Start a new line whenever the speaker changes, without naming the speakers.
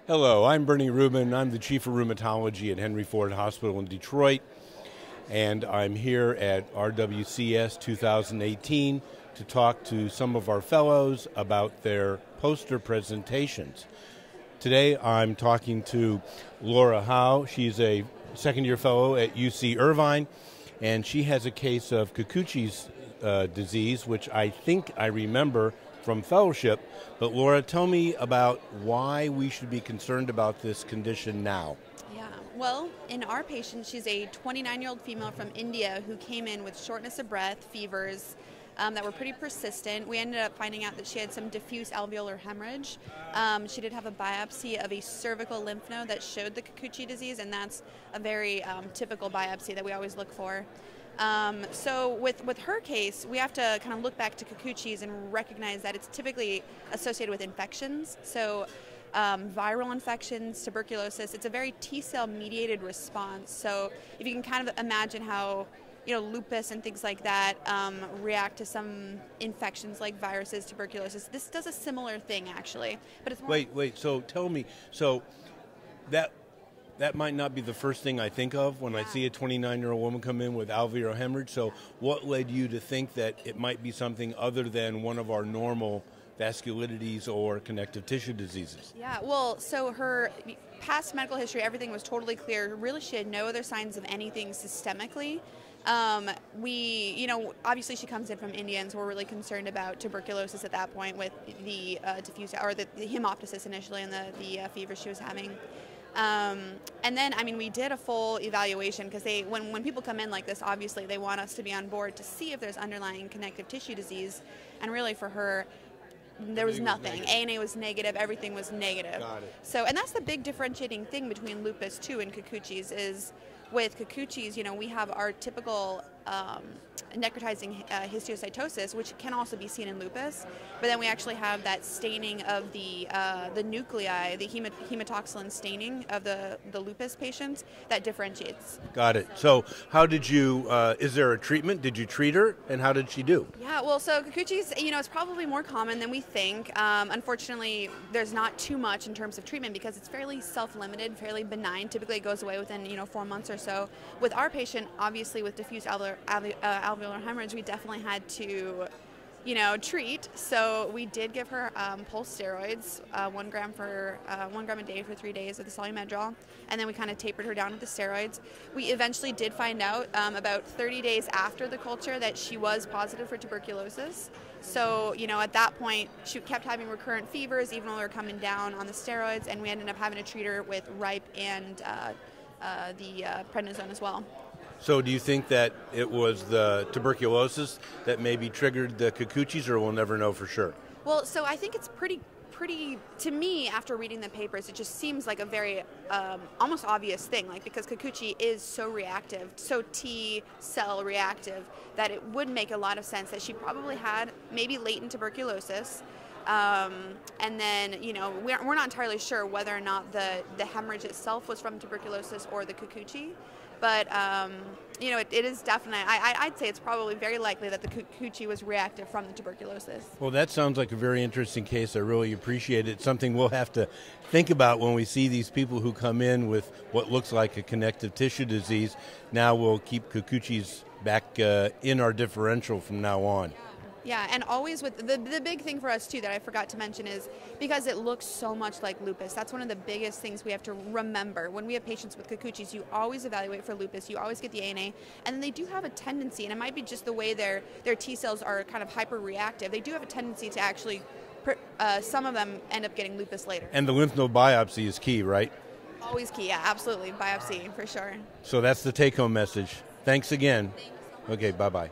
Hello, I'm Bernie Rubin. I'm the Chief of Rheumatology at Henry Ford Hospital in Detroit, and I'm here at RWCS 2018 to talk to some of our fellows about their poster presentations. Today I'm talking to Laura Howe. She's a second-year fellow at UC Irvine, and she has a case of Kikuchi's disease, which I think I remember from fellowship. But Laura, tell me about why we should be concerned about this condition now.
Yeah, well, in our patient, she's a 29-year-old female from India who came in with shortness of breath, fevers that were pretty persistent. We ended up finding out that she had some diffuse alveolar hemorrhage. She did have a biopsy of a cervical lymph node that showed the Kikuchi disease, and that's a very typical biopsy that we always look for. So with her case, we have to kind of look back to Kikuchi's and recognize that it's typically associated with infections. So viral infections, tuberculosis, it's a very T-cell mediated response. So if you can kind of imagine how lupus and things like that react to some infections like viruses, tuberculosis, this does a similar thing actually. But it's more
Wait, so tell me, that might not be the first thing I think of when I see a 29-year-old woman come in with alveolar hemorrhage. So what led you to think that it might be something other than one of our normal vasculitides or connective tissue diseases?
Yeah, well, so her past medical history, everything was totally clear. Really, she had no other signs of anything systemically. Obviously she comes in from India, and so we're really concerned about tuberculosis at that point with the diffuse, or the hemoptysis initially, and the fever she was having. And then, we did a full evaluation because when people come in like this, obviously they want us to be on board to see if there's underlying connective tissue disease. And really for her, there was nothing. ANA was negative, everything was negative.
Got it.
So, and that's the big differentiating thing between lupus too and Kikuchi's is with Kikuchi's, we have our typical necrotizing histiocytosis, which can also be seen in lupus, but then we actually have that staining of the nuclei, the hematoxylin staining of the lupus patients that differentiates.
Got it. So how did you, is there a treatment? Did you treat her, and how did she do?
Yeah, well, so Kikuchi's, it's probably more common than we think. Unfortunately, there's not too much in terms of treatment because it's fairly self-limited, fairly benign. Typically it goes away within, 4 months or so. With our patient, obviously with diffuse alveolar hemorrhage, we definitely had to, treat. So we did give her pulse steroids, 1 gram a day for 3 days of the solumedrol, and then we kind of tapered her down with the steroids. We eventually did find out about 30 days after the culture that she was positive for tuberculosis. So, at that point, she kept having recurrent fevers even though we were coming down on the steroids, and we ended up having to treat her with RIPE and the prednisone as well.
So do you think that it was the tuberculosis that maybe triggered the Kikuchi's, or we'll never know for sure?
Well, so I think it's pretty, to me, after reading the papers, it just seems like a very almost obvious thing, because Kikuchi is so reactive, so T-cell reactive, that it would make a lot of sense that she probably had maybe latent tuberculosis. And then, we're not entirely sure whether or not the hemorrhage itself was from tuberculosis or the Kikuchi. But, it is definitely, I'd say it's probably very likely that the Kikuchi was reactive from the tuberculosis.
Well, that sounds like a very interesting case. I really appreciate it. Something we'll have to think about when we see these people who come in with what looks like a connective tissue disease. Now we'll keep Kikuchi's back in our differential from now on.
Yeah, and always with the big thing for us too that I forgot to mention is because it looks so much like lupus. That's one of the biggest things we have to remember. When we have patients with Kikuchi's, you always evaluate for lupus, you always get the ANA, and then they do have a tendency, and it might be just the way their T cells are kind of hyper-reactive, they do have a tendency to actually, some of them end up getting lupus later.
And the lymph node biopsy is key, right?
Always key, yeah, absolutely, biopsy, for sure.
So that's the take-home message. Thanks again.
Thanks so much.
Okay, bye-bye.